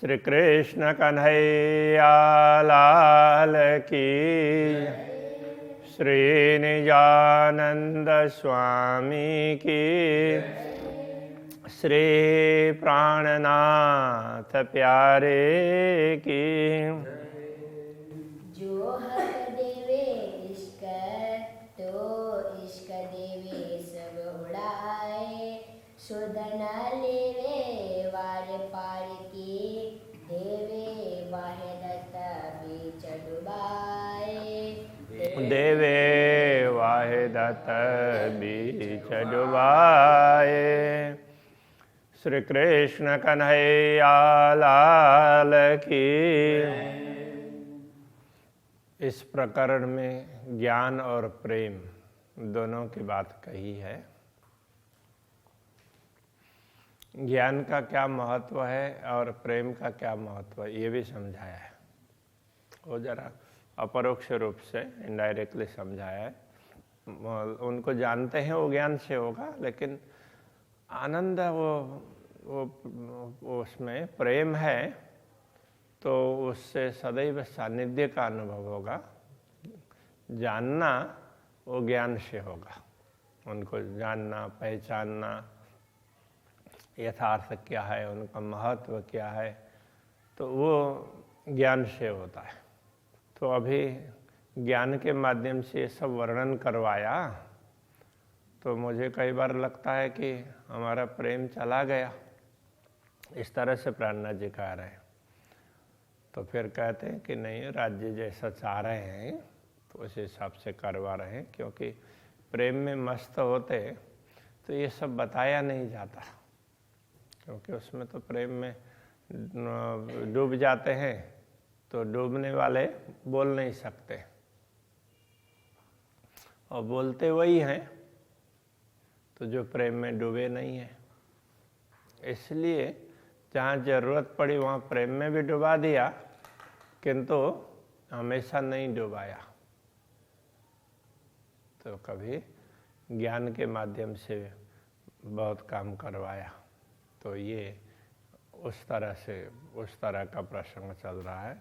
श्री कृष्ण कन्हैया लाल की, श्री निजानंद स्वामी की, श्री प्राणनाथ प्यारे की। जो हक देवे इश्क तो इश्क देवे सब उड़ाए, सुध न लेवे वार पार की, देवे वाहिदत बीच डुबाए। देवे वाहिदत बीच डुबाए। श्री कृष्ण कन्हैया लाल की। इस प्रकरण में ज्ञान और प्रेम दोनों की बात कही है। ज्ञान का क्या महत्व है और प्रेम का क्या महत्व है ये भी समझाया है। वो जरा अपरोक्ष रूप से इनडायरेक्टली समझाया है। उनको जानते हैं वो ज्ञान से होगा, लेकिन आनंद वो उसमें प्रेम है तो उससे सदैव सानिध्य का अनुभव होगा। जानना वो ज्ञान से होगा। उनको जानना, पहचानना, यथार्थ क्या है, उनका महत्व क्या है, तो वो ज्ञान से होता है। तो अभी ज्ञान के माध्यम से ये सब वर्णन करवाया तो मुझे कई बार लगता है कि हमारा प्रेम चला गया। इस तरह से प्राणनाथ जी कह रहे हैं। तो फिर कहते हैं कि नहीं, राज्य जैसा चाह रहे हैं तो उस हिसाब से करवा रहे हैं, क्योंकि प्रेम में मस्त होते तो ये सब बताया नहीं जाता, क्योंकि उसमें तो प्रेम में डूब जाते हैं तो डूबने वाले बोल नहीं सकते, और बोलते वही हैं तो जो प्रेम में डूबे नहीं हैं। इसलिए जहाँ जरूरत पड़ी वहाँ प्रेम में भी डुबा दिया, किंतु हमेशा नहीं डुबाया। तो कभी ज्ञान के माध्यम से बहुत काम करवाया। तो ये उस तरह का प्रसंग चल रहा है।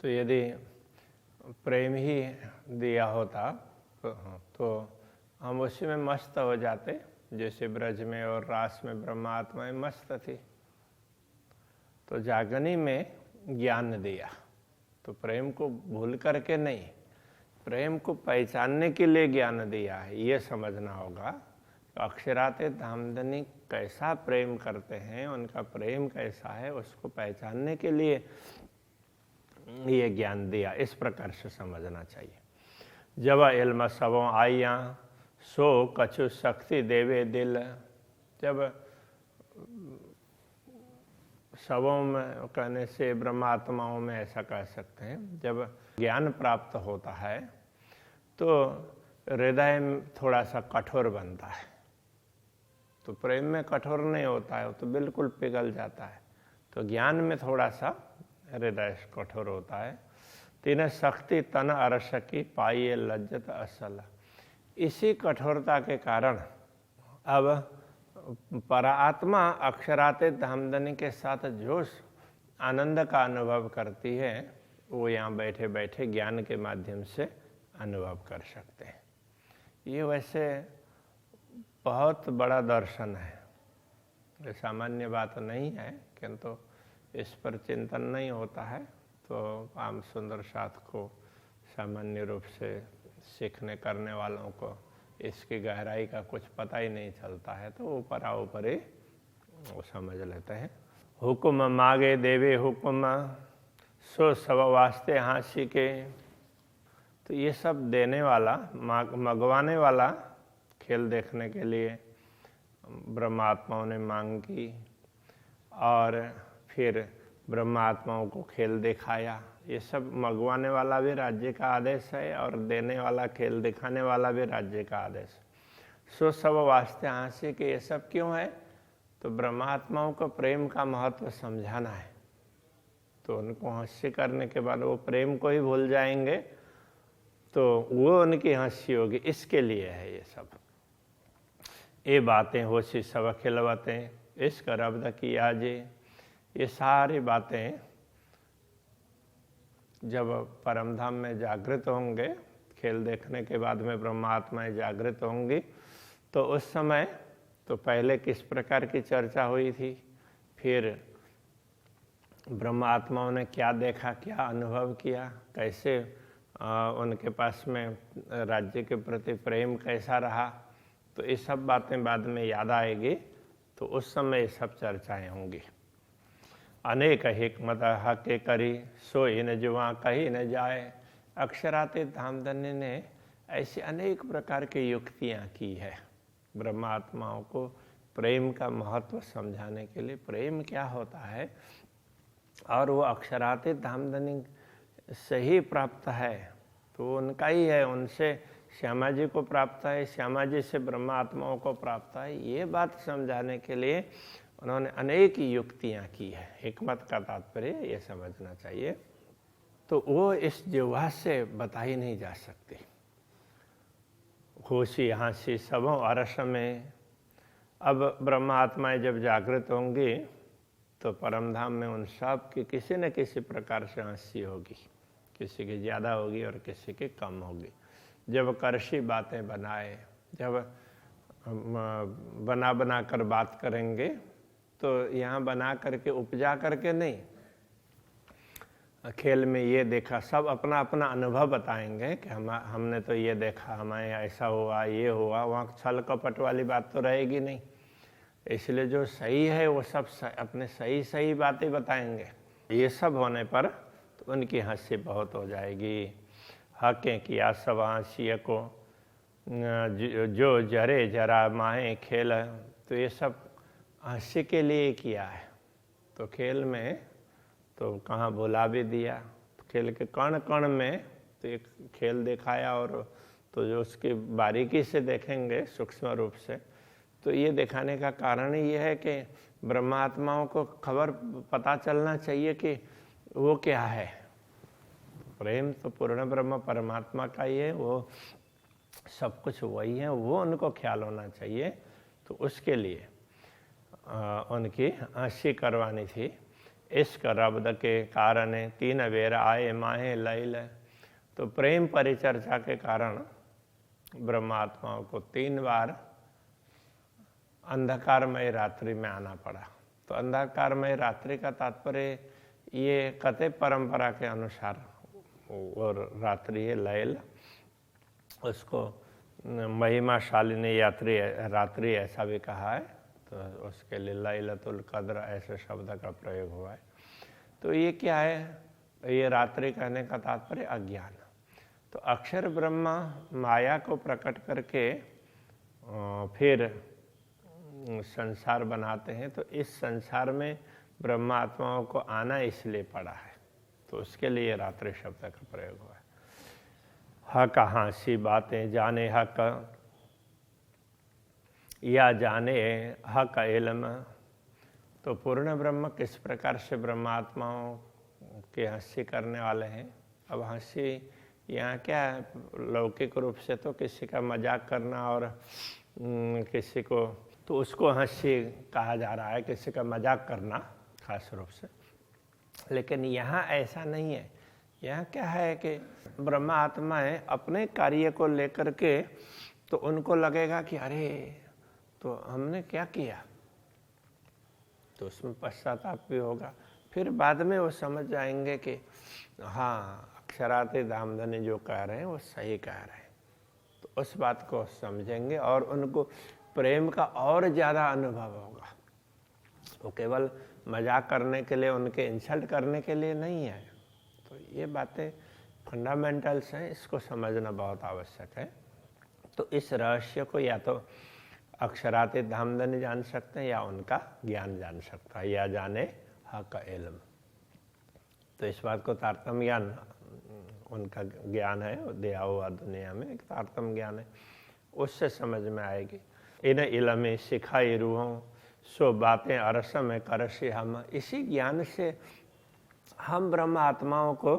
तो यदि प्रेम ही दिया होता तो हम उसी में मस्त हो जाते, जैसे ब्रज में और रास में ब्रह्मात्मा मस्त थी। तो जागनी में ज्ञान दिया, तो प्रेम को भूल करके नहीं, प्रेम को पहचानने के लिए ज्ञान दिया है, ये समझना होगा। तो अक्षराते धामधनी कैसा प्रेम करते हैं, उनका प्रेम कैसा है, उसको पहचानने के लिए ये ज्ञान दिया। इस प्रकार से समझना चाहिए। जब इल्म सबों आइया सो कछु शक्ति देवे दिल। जब सबों में कहने से ब्रह्मात्माओं में ऐसा कह सकते हैं, जब ज्ञान प्राप्त होता है तो हृदय थोड़ा सा कठोर बनता है। तो प्रेम में कठोर नहीं होता है, वो तो बिल्कुल पिघल जाता है। तो ज्ञान में थोड़ा सा हृदय कठोर होता है। तीन शक्ति तन अरस की पाइए लज्जत असल। इसी कठोरता के कारण अब परात्मा अक्षराते धामधनी के साथ जो आनंद का अनुभव करती है, वो यहाँ बैठे बैठे ज्ञान के माध्यम से अनुभव कर सकते हैं। ये वैसे बहुत बड़ा दर्शन है, ये सामान्य बात नहीं है, किंतु इस पर चिंतन नहीं होता है तो आम सुंदर साथ को सामान्य रूप से सीखने करने वालों को इसकी गहराई का कुछ पता ही नहीं चलता है, तो ऊपर ही वो समझ लेते हैं। हुक्म मागे देवे हुक्म सो सब वास्ते हांसी के। तो ये सब देने वाला, मंगवाने वाला, खेल देखने के लिए ब्रह्मात्माओं ने मांग की और फिर ब्रह्मात्माओं को खेल दिखाया। ये सब मंगवाने वाला भी राज्य का आदेश है और देने वाला, खेल दिखाने वाला भी राज्य का आदेश। सो सब वास्ते हांसी के। ये सब क्यों है? तो ब्रह्मात्माओं को प्रेम का महत्व समझाना है। तो उनको हंसी करने के बाद वो प्रेम को ही भूल जाएंगे, तो वो उनकी हंसी होगी। इसके लिए है ये सब। ये बातें होशी सब खिलवतें इश्क रब्द की आजे। ये सारी बातें जब परम धाम में जागृत होंगे, खेल देखने के बाद में ब्रह्मात्माएं जागृत होंगी, तो उस समय तो पहले किस प्रकार की चर्चा हुई थी, फिर ब्रह्मात्माओं ने क्या देखा, क्या अनुभव किया, कैसे उनके पास में राज्य के प्रति प्रेम कैसा रहा, तो ये सब बातें बाद में याद आएगी, तो उस समय ये सब चर्चाएं होंगी। अनेक हिकमत हके करी सोई न जुआ कही न जाए। अक्षरातीत धामधन्य ने ऐसी अनेक प्रकार की युक्तियां की है ब्रह्मात्माओं को प्रेम का महत्व समझाने के लिए, प्रेम क्या होता है, और वो अक्षरातीत धामधन्य से ही प्राप्त है, तो उनका ही है, उनसे श्यामा जी को प्राप्त है, श्यामा जी से ब्रह्मात्माओं को प्राप्त है। ये बात समझाने के लिए उन्होंने अनेक युक्तियां की है। हिकमत का तात्पर्य ये समझना चाहिए, तो वो इस जिह्वा से बताई नहीं जा सकती। होशी हाँसी सबों अरस में, अब ब्रह्मात्माएं जब जागृत होंगी तो परमधाम में उन सब की किसी न किसी प्रकार से हंसी होगी, किसी की ज़्यादा होगी और किसी की कम होगी। जब करशी बातें बनाए, जब बना कर बात करेंगे, तो यहाँ बना करके उपजा करके नहीं, खेल में ये देखा, सब अपना अपना अनुभव बताएंगे कि हमने तो ये देखा, हमारे ऐसा हुआ, ये हुआ, वहाँ छल कपट वाली बात तो रहेगी नहीं। इसलिए जो सही है वो सब अपने सही सही बातें बताएंगे। ये सब होने पर तो उनकी हंसी बहुत हो जाएगी। हकें किया सब हंसिया को जो जरे जरा माहे खेल, तो ये सब हंसी के लिए किया है। तो खेल में तो कहाँ भुला भी दिया, तो खेल के कण कण में तो एक खेल दिखाया, और तो जो उसकी बारीकी से देखेंगे सूक्ष्म रूप से, तो ये दिखाने का कारण ये है कि ब्रह्मात्माओं को खबर पता चलना चाहिए कि वो क्या है। प्रेम तो पूर्ण ब्रह्म परमात्मा का ही है, वो सब कुछ वही है, वो उनको ख्याल होना चाहिए। तो उसके लिए उनकी हंसी करवानी थी। इश्क रब्द के कारण तीन बेर आए माहे लैल, तो प्रेम परिचर्चा के कारण ब्रह्मात्माओं को 3 बार अंधकारमय रात्रि में आना पड़ा। तो अंधकारमय रात्रि का तात्पर्य ये कथे परंपरा के अनुसार और रात्रि है लैल, उसको महिमाशालिनी रात्रि ऐसा भी कहा है, तो उसके लिए लैलतुल कद्र ऐसे शब्द का प्रयोग हुआ है। तो ये क्या है, ये रात्रि कहने का तात्पर्य अज्ञान। तो अक्षर ब्रह्मा माया को प्रकट करके फिर संसार बनाते हैं, तो इस संसार में ब्रह्मा आत्माओं को आना इसलिए पड़ा है, तो उसके लिए रात्रि शब्द का प्रयोग हुआ है। हक हाँसी बातें जाने हक या जाने हक इल्म, तो पूर्ण ब्रह्म किस प्रकार से ब्रह्मात्माओं के हंसी करने वाले हैं। अब हंसी यहाँ क्या है, लौकिक रूप से तो किसी का मजाक करना और किसी को, तो उसको हंसी कहा जा रहा है, किसी का मजाक करना खास रूप से। लेकिन यहाँ ऐसा नहीं है। यहाँ क्या है कि ब्रह्मा आत्माएं अपने कार्य को लेकर के, तो उनको लगेगा कि अरे तो हमने क्या किया, तो उसमें पश्चाताप भी होगा। फिर बाद में वो समझ जाएंगे कि हाँ, अक्षरातीत धामधन्य जो कह रहे हैं वो सही कह रहे हैं, तो उस बात को समझेंगे और उनको प्रेम का और ज़्यादा अनुभव होगा। वो केवल मजाक करने के लिए, उनके इंसल्ट करने के लिए नहीं है। तो ये बातें फंडामेंटल्स हैं, इसको समझना बहुत आवश्यक है। तो इस रहस्य को या तो अक्षरातीत धामधन्य जान सकते हैं या उनका ज्ञान जान सकता है, या जाने हक इल्म। तो इस बात को तारतम्य ज्ञान उनका ज्ञान है, दिया हुआ दुनिया में एक तारतम्य ज्ञान है, उससे समझ में आएगी। इन इल्म सिखाई रूहों सो बातें अरस में करसी हम, इसी ज्ञान से हम ब्रह्म आत्माओं को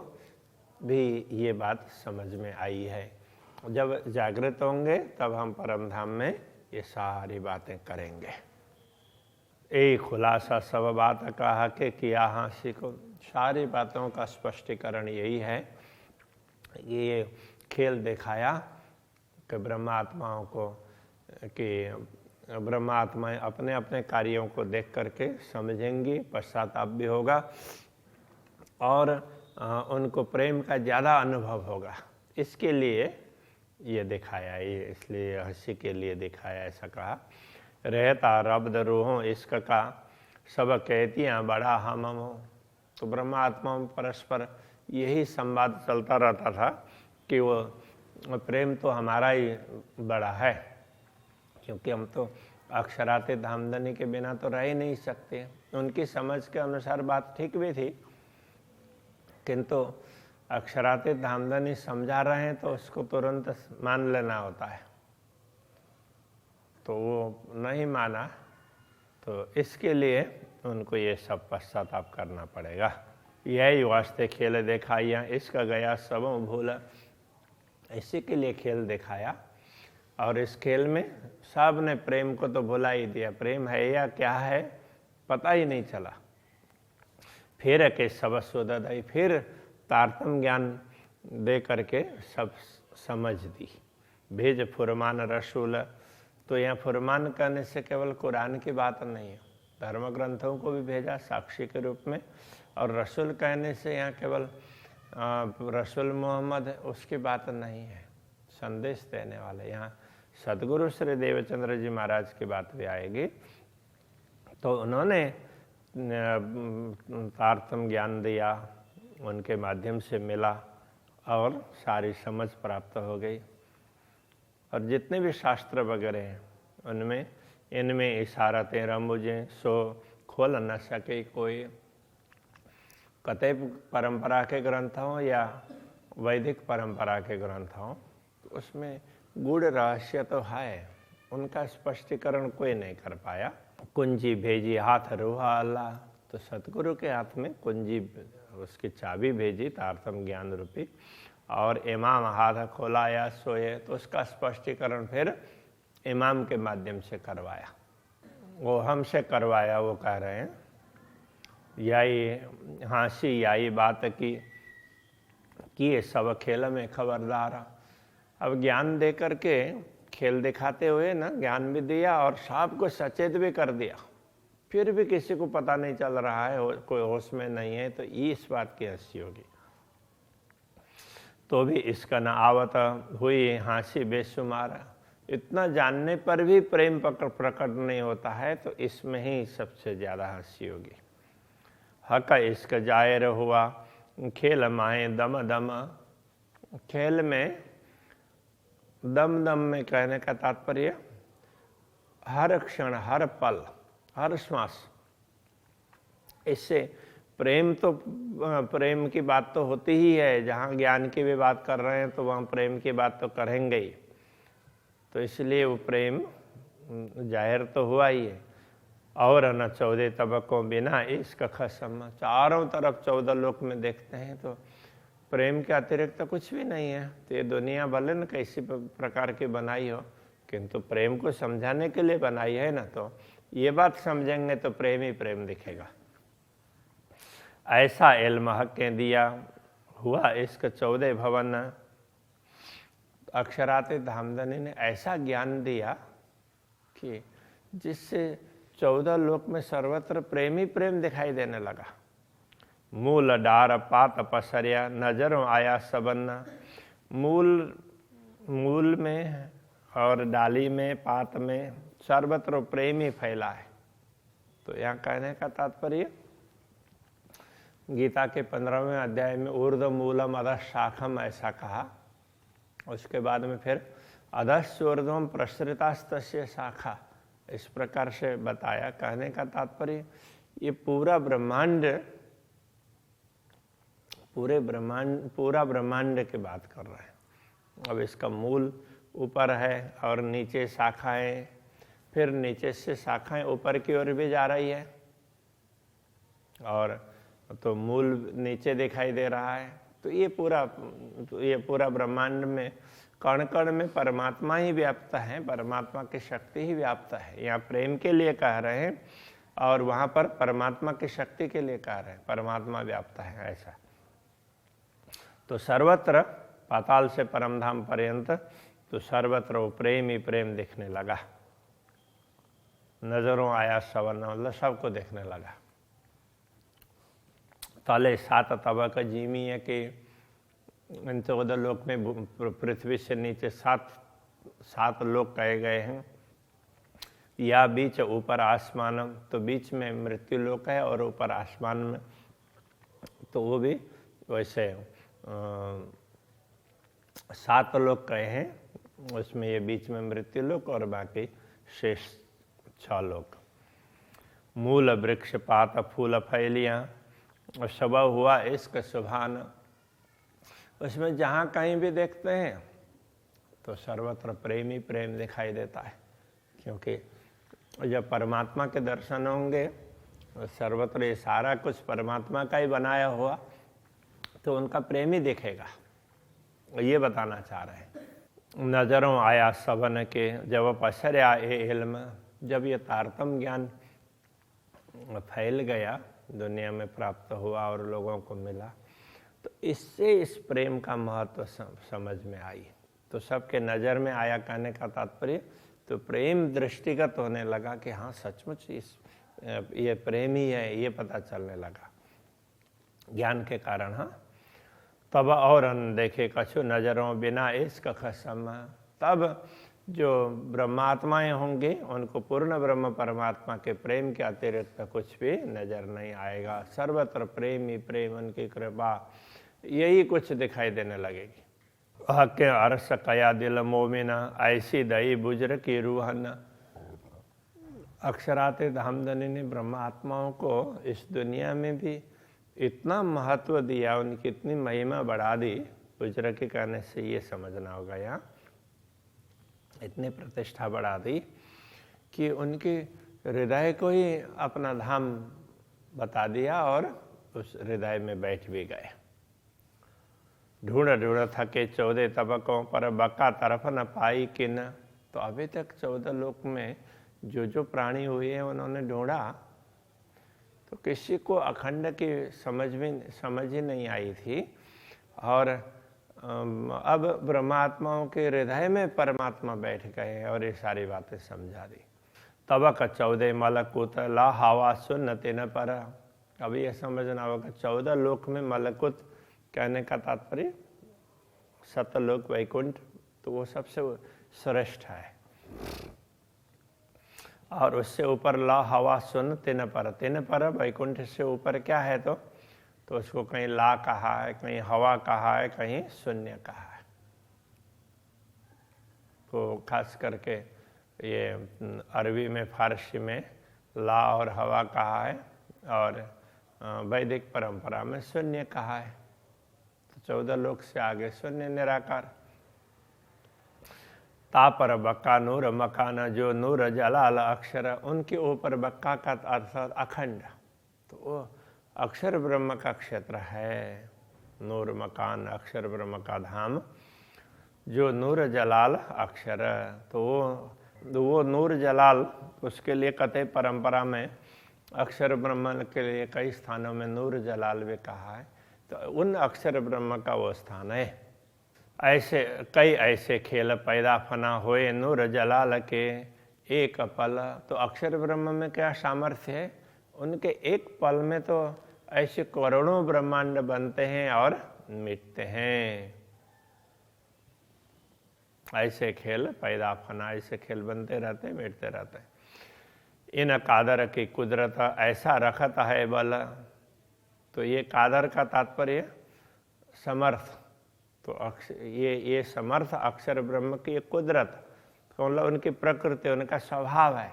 भी ये बात समझ में आई है। जब जागृत होंगे तब हम परम धाम में ये सारी बातें करेंगे। यही खुलासा सब बात कहा के किया हाँसी को। सारी बातों का स्पष्टीकरण यही है, ये खेल दिखाया कि ब्रह्मात्माओं को, कि ब्रह्मात्माएं अपने अपने कार्यों को देख करके समझेंगी, पश्चाताप भी होगा और उनको प्रेम का ज़्यादा अनुभव होगा। इसके लिए ये दिखाया, ये इसलिए हंसी के लिए दिखाया, ऐसा कहा। रहता रब्द रूहों इश्क का सब कहतियाँ बड़ा हम हो। तो ब्रह्मात्मा में परस्पर यही संवाद चलता रहता था कि वो प्रेम तो हमारा ही बड़ा है, क्योंकि हम तो अक्षरातीत धामधनी के बिना तो रह ही नहीं सकते। उनकी समझ के अनुसार बात ठीक भी थी, किंतु अक्षरातीत धामधनी समझा रहे हैं तो उसको तुरंत मान लेना होता है, तो वो नहीं माना, तो इसके लिए उनको ये सब पश्चाताप करना पड़ेगा। यही वास्ते खेल दिखाया इसका गया सबों भूला। इसी के लिए खेल दिखाया, और इस खेल में सब ने प्रेम को तो भुला ही दिया। प्रेम है या क्या है पता ही नहीं चला। फिर के सब सुदय, फिर तारतम ज्ञान दे करके सब समझ दी। भेज फुरमान रसूल, तो यहाँ फुरमान करने से केवल कुरान की बात नहीं है, धर्म ग्रंथों को भी भेजा साक्षी के रूप में। और रसूल कहने से यहाँ केवल रसूल मोहम्मद उसकी बात नहीं है, संदेश देने वाले। यहाँ सदगुरु श्री देवचंद्र जी महाराज की बात भी आएगी। तो उन्होंने तारतम ज्ञान दिया, उनके माध्यम से मिला और सारी समझ प्राप्त हो गई। और जितने भी शास्त्र वगैरह हैं उनमें इनमें इशारतें रमुझें सो खोल न सके कोई। कतई परंपरा के ग्रंथ हों या वैदिक परंपरा के ग्रंथ हों, तो उसमें गूढ़ रहस्य तो है, उनका स्पष्टीकरण कोई नहीं कर पाया। कुंजी भेजी हाथ रूहा अल्लाह, तो सतगुरु के हाथ में कुंजी, उसकी चाबी भेजी तारतम ज्ञान रूपी, और इमाम हाथ खोलाया सोए, तो उसका स्पष्टीकरण फिर इमाम के माध्यम से करवाया। वो हमसे करवाया, वो कह रहे हैं यही हाँसी यही बात की सब खेल में खबरदार। अब ज्ञान दे करके खेल दिखाते हुए ना ज्ञान भी दिया और सबको सचेत भी कर दिया, फिर भी किसी को पता नहीं चल रहा है, कोई होश में नहीं है, तो इस बात की हंसी होगी। तो भी इसका न आवत हुई हाँसी बेशुमार। इतना जानने पर भी प्रेम प्रकट नहीं होता है, तो इसमें ही सबसे ज़्यादा हंसी होगी। हक इश्क जाहिर हुआ खेल माए दम दम। खेल में दम दम में कहने का तात्पर्य हर क्षण, हर पल, हर श्वास। इससे प्रेम तो, प्रेम की बात तो होती ही है, जहाँ ज्ञान की भी बात कर रहे हैं तो वहाँ प्रेम की बात तो करेंगे ही। तो इसलिए वो प्रेम जाहिर तो हुआ ही है। और न 14 तबकों बिना इश्क खसम। चारों तरफ 14 लोक में देखते हैं तो प्रेम के अतिरिक्त तो कुछ भी नहीं है। तो ये दुनिया भले न कैसी प्रकार की बनाई हो, किंतु प्रेम को समझाने के लिए बनाई है ना, तो ये बात समझेंगे तो प्रेम ही प्रेम दिखेगा। ऐसा इल्म हक के दिया हुआ इश्क 14 भवन। अक्षरातीत धामधनी ने ऐसा ज्ञान दिया कि जिससे 14 लोक में सर्वत्र प्रेम ही प्रेम दिखाई देने लगा। मूल डार पात पसरिया नजरों आया सबन्ना। मूल में और डाली में, पात में सर्वत्र प्रेम ही फैला है। तो यहाँ कहने का तात्पर्य गीता के 15वें अध्याय में ऊर्ध्व मूलम अधः शाखम ऐसा कहा, उसके बाद में फिर अधश्च ऊर्ध्वम प्रसृतास्तस्य शाखा, इस प्रकार से बताया। कहने का तात्पर्य ये पूरा ब्रह्मांड की बात कर रहे हैं। अब इसका मूल ऊपर है और नीचे शाखाएं, फिर नीचे से शाखाएं ऊपर की ओर भी जा रही है, और तो मूल नीचे दिखाई दे रहा है। तो ये पूरा ब्रह्मांड में कण कण में परमात्मा ही व्याप्त है, परमात्मा की शक्ति ही व्याप्त है। यहाँ प्रेम के लिए कह रहे हैं और वहाँ पर परमात्मा की शक्ति के लिए कार्य है, परमात्मा व्याप्त है ऐसा। तो सर्वत्र पाताल से परमधाम पर्यंत तो सर्वत्र वो प्रेम ही प्रेम दिखने लगा। नजरों आया सवर्ण, मतलब सबको देखने लगा। तले 7 तबक जीमी है कि इन 14 लोक में पृथ्वी से नीचे 7 लोक कहे गए हैं। या बीच ऊपर आसमान, तो बीच में मृत्यु लोक है और ऊपर आसमान में तो वो भी वैसे 7 लोक कहे हैं। उसमें ये बीच में मृत्यु लोक और बाकी शेष 6 लोक। मूल वृक्ष पात फूल फैलियाँ और सब हुआ इश्क सुभान। उसमें जहाँ कहीं भी देखते हैं तो सर्वत्र प्रेम ही प्रेम दिखाई देता है, क्योंकि जब परमात्मा के दर्शन होंगे तो सर्वत्र ये सारा कुछ परमात्मा का ही बनाया हुआ, तो उनका प्रेम ही दिखेगा। ये बताना चाह रहे हैं। नजरों आया सबन के जब पसरया ए इल्म, जब ये तारतम ज्ञान फैल गया, दुनिया में प्राप्त हुआ और लोगों को मिला, तो इससे इस प्रेम का महत्व समझ में आई। तो सबके नज़र में आया कहने का तात्पर्य तो प्रेम दृष्टिगत होने लगा कि हाँ सचमुच ये प्रेम ही है, ये पता चलने लगा ज्ञान के कारण। हाँ, तब और देखे कछु नजरों बिना इश्क खसम, तब जो ब्रह्मात्माएं होंगे उनको पूर्ण ब्रह्म परमात्मा के प्रेम के अतिरिक्त कुछ भी नजर नहीं आएगा। सर्वत्र प्रेम ही प्रेम, उनकी कृपा, यही कुछ दिखाई देने लगेगी। के अरस कया दिल मोमिना, ऐसी दई बुज्र की रूहन। अक्षराते धामधनी ने ब्रह्म आत्माओं को इस दुनिया में भी इतना महत्व दिया, उनकी इतनी महिमा बढ़ा दी। बुज्र के कहने से ये समझना होगा, यहाँ इतनी प्रतिष्ठा बढ़ा दी कि उनके हृदय को ही अपना धाम बता दिया और उस हृदय में बैठ भी गए। ढूंढ ढूंढ थके 14 तबकों पर, बका तरफ न पाई किन। तो अभी तक 14 लोक में जो प्राणी हुए हैं उन्होंने ढूंढा, तो किसी को अखंड की समझ ही नहीं आई थी। और अब ब्रह्मात्माओं के हृदय में परमात्मा बैठ गए और ये सारी बातें समझा दी। तबक 14 मलकुत ला हवा सुन तिन पर। अब ये समझना होगा 14 लोक में मलकुत कहने का तात्पर्य सतलोक वैकुंठ, तो वो सबसे श्रेष्ठ है। और उससे ऊपर ला हवा सुन तिन पर वैकुंठ से ऊपर क्या है, तो उसको कहीं ला कहा है, कहीं हवा कहा है, कहीं शून्य कहा है। तो खास करके ये अरबी में, फारसी में ला और हवा कहा है और वैदिक परंपरा में शून्य कहा है। तो 14 लोक से आगे शून्य निराकार। तापर बक्का नूर मकान, जो नूर जलाल अक्षर, उनके ऊपर बक्का का अर्थ अखंड, तो वो अक्षर ब्रह्म का क्षेत्र है। नूर मकान, अक्षर ब्रह्म का धाम। जो नूर जलाल अक्षर, तो वो नूर जलाल, उसके लिए कतई परंपरा में अक्षर ब्रह्म के लिए कई स्थानों में नूर जलाल भी कहा है। तो उन अक्षर ब्रह्म का वो स्थान है। ऐसे कई ऐसे खेल पैदा फना होए नूर जलाल के एक पल। तो अक्षर ब्रह्म में क्या सामर्थ्य है, उनके एक पल में तो ऐसे करोड़ों ब्रह्मांड बनते हैं और मिटते हैं। ऐसे खेल पैदा फना, ऐसे खेल बनते रहते हैं, मिटते रहते हैं। इन कादर की कुदरत ऐसा रखता है बल। तो ये कादर का तात्पर्य समर्थ। तो ये समर्थ अक्षर ब्रह्म की कुदरत, तो मतलब उनकी प्रकृति, उनका स्वभाव है।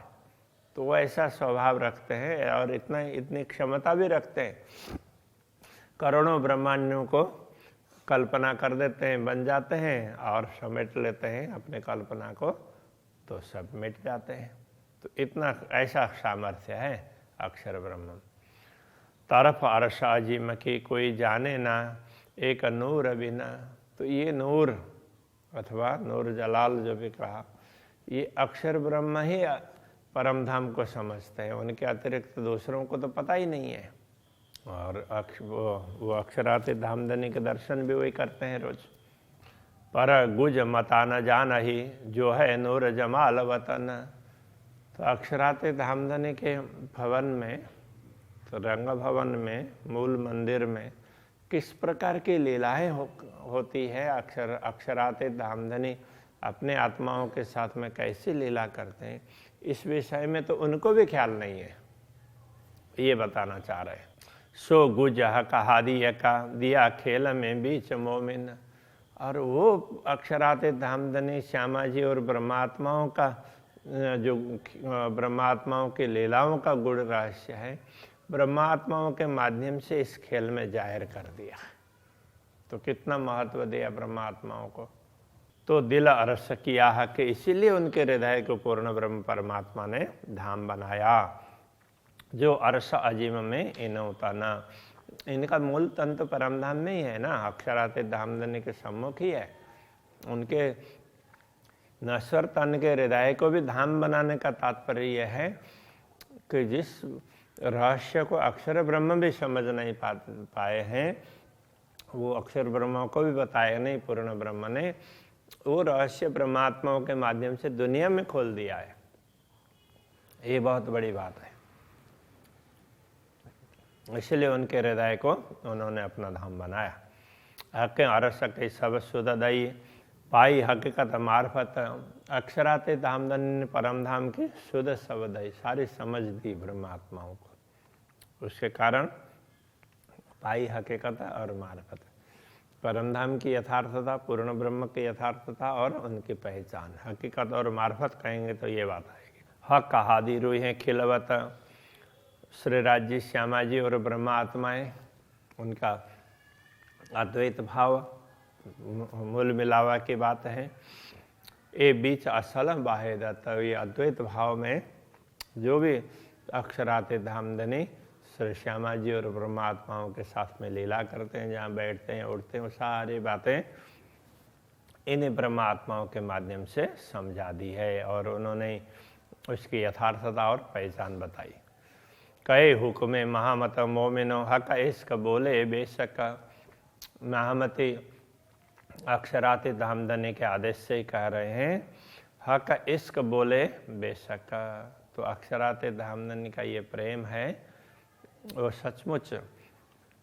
तो वो ऐसा स्वभाव रखते हैं और इतनी क्षमता भी रखते हैं, करोड़ों ब्रह्मांडों को कल्पना कर देते हैं, बन जाते हैं और समेट लेते हैं अपने कल्पना को, तो सब मिट जाते हैं। तो इतना ऐसा सामर्थ्य है अक्षर ब्रह्म। तरफ अरसा जिम की कोई जाने ना, एक नूर बिना। तो ये नूर अथवा नूर जलाल जो भी कहा, ये अक्षर ब्रह्म ही परम धाम को समझते हैं, उनके अतिरिक्त दूसरों को तो पता ही नहीं है। और वो अक्षरातीत धामधनी के दर्शन भी वही करते हैं रोज। पर गुज मता न जान ही जो है नूर जमाल वतन। तो अक्षरातीत धामधनी के भवन में, तो रंग भवन में, मूल मंदिर में किस प्रकार की लीलाएं होती है, अक्षरातीत धामधनी अपने आत्माओं के साथ में कैसी लीला करते हैं, इस विषय में तो उनको भी ख्याल नहीं है, ये बताना चाह रहे हैं। सो गुज कहा दिया खेल में बीच मोमिन। और वो अक्षरातीत धामधनी श्यामा जी और ब्रह्मात्माओं का जो ब्रह्मात्माओं की लीलाओं का गुण रहस्य है, ब्रह्मात्माओं के माध्यम से इस खेल में जाहिर कर दिया। तो कितना महत्व दिया ब्रह्मात्माओं को। तो दिल अरस किया है कि इसीलिए उनके हृदय को पूर्ण ब्रह्म परमात्मा ने धाम बनाया, जो अरस अजीम में इनोतना। इनका मूल तंत्र परम धाम में ही है ना, अक्षरातीत धामधनी के सम्मुख ही है। उनके नश्वर तन के हृदय को भी धाम बनाने का तात्पर्य यह है कि जिस रहस्य को अक्षर ब्रह्म भी समझ नहीं पाए हैं, वो अक्षर ब्रह्म को भी बताया नहीं पूर्ण ब्रह्म ने, वो रहस्य परमात्माओं के माध्यम से दुनिया में खोल दिया है। ये बहुत बड़ी बात है। इसलिए उनके हृदय को उन्होंने अपना धाम बनाया। हक अरस के सब सुदई पाई हकीकत मार्फत। अक्षरातीत धामधनी ने परम धाम की शुद्ध सबदई सारी समझ दी ब्रह्मात्माओं को। उसके कारण पाई हकीकत और मार्फत, परम धाम की यथार्थता, पूर्ण ब्रह्म की यथार्थता और उनकी पहचान। हकीकत और मार्फत कहेंगे तो ये बात आएगी। हक हादी रूहें खिलवत। श्री राज्य श्यामा जी और ब्रह्मात्माएं, उनका अद्वैत भाव मूल मिलावा की बात है। ये बीच असल बाहेदत। ये अद्वैत भाव में जो भी अक्षरातीत धामधनी श्री श्यामा जी और ब्रह्मात्माओं के साथ में लीला करते हैं, जहाँ बैठते हैं उठते हैं, वो सारी बातें इन ब्रह्मात्माओं के माध्यम से समझा दी है और उन्होंने उसकी यथार्थता और पहचान बताई। कहे हुक्म महामत मोमिनो हक इश्क बोले बेशक। महामती अक्षरातीत धामधनी के आदेश से ही कह रहे हैं, हक इश्क बोले बेशक। तो अक्षरातीत धामधनी का ये प्रेम है, वो सचमुच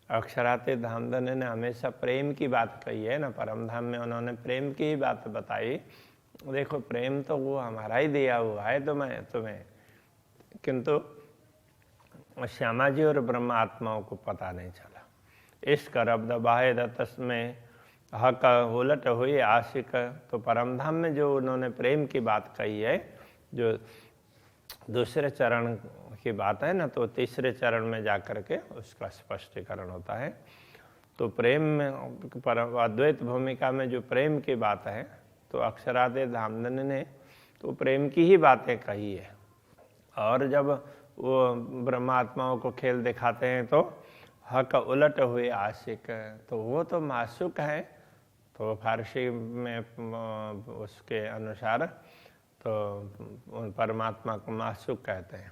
अक्षरातीत धामधनी ने हमेशा प्रेम की बात कही है ना। परम धाम में उन्होंने प्रेम की ही बात बताई। देखो प्रेम तो वो हमारा ही दिया हुआ है तुम्हें, किंतु श्यामा जी और ब्रह्मा आत्माओं को पता नहीं चला। इश्क रब्द बाहेदत में हक उलट हुई आशिक। तो परम धाम में जो उन्होंने प्रेम की बात कही है, जो दूसरे चरण की बात है ना, तो तीसरे चरण में जाकर के उसका स्पष्टीकरण होता है। तो प्रेम में परम अद्वैत भूमिका में जो प्रेम की बात है, तो अक्षरातीत धामधनी ने तो प्रेम की ही बातें कही है। और जब वो ब्रह्मात्माओं को खेल दिखाते हैं तो हक उलट हुए आशिक, तो वो तो माशूक है। तो फारसी में उसके अनुसार तो परमात्मा को माशूक कहते हैं।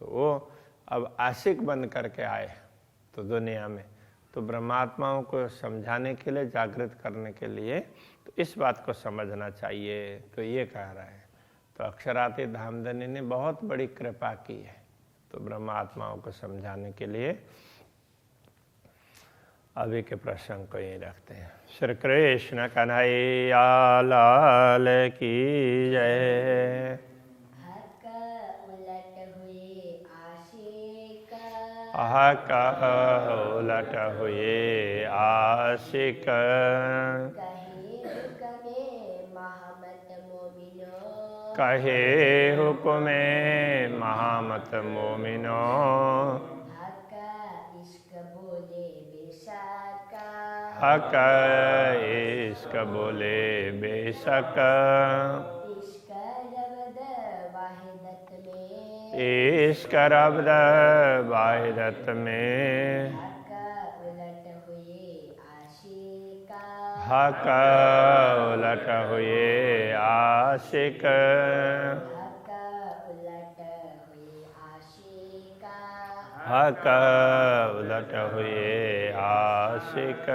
तो वो अब आशिक बन करके आए तो दुनिया में, तो ब्रह्मात्माओं को समझाने के लिए, जागृत करने के लिए, तो इस बात को समझना चाहिए। तो ये कह रहा है। तो अक्षरातीत धामधनी ने बहुत बड़ी कृपा की है तो ब्रह्मात्माओं को समझाने के लिए। अभी के प्रसंग को यही रखते हैं। श्री कृष्ण कन्हैया लाल की जय। हक उलट हुए आशिक। हक उलट हुए आशिक। कहे हुक्मे महामत मोमिनो। हक इश्क बोले बेशक। हक इश्क बोले बेशक। इश्क रब्द वाहिदत में। इश्क रब्द वाहिदत में। हक उलट हुए आशिक। हक उलट हुए आशिक। हक उलट हक उलट हुए आशिक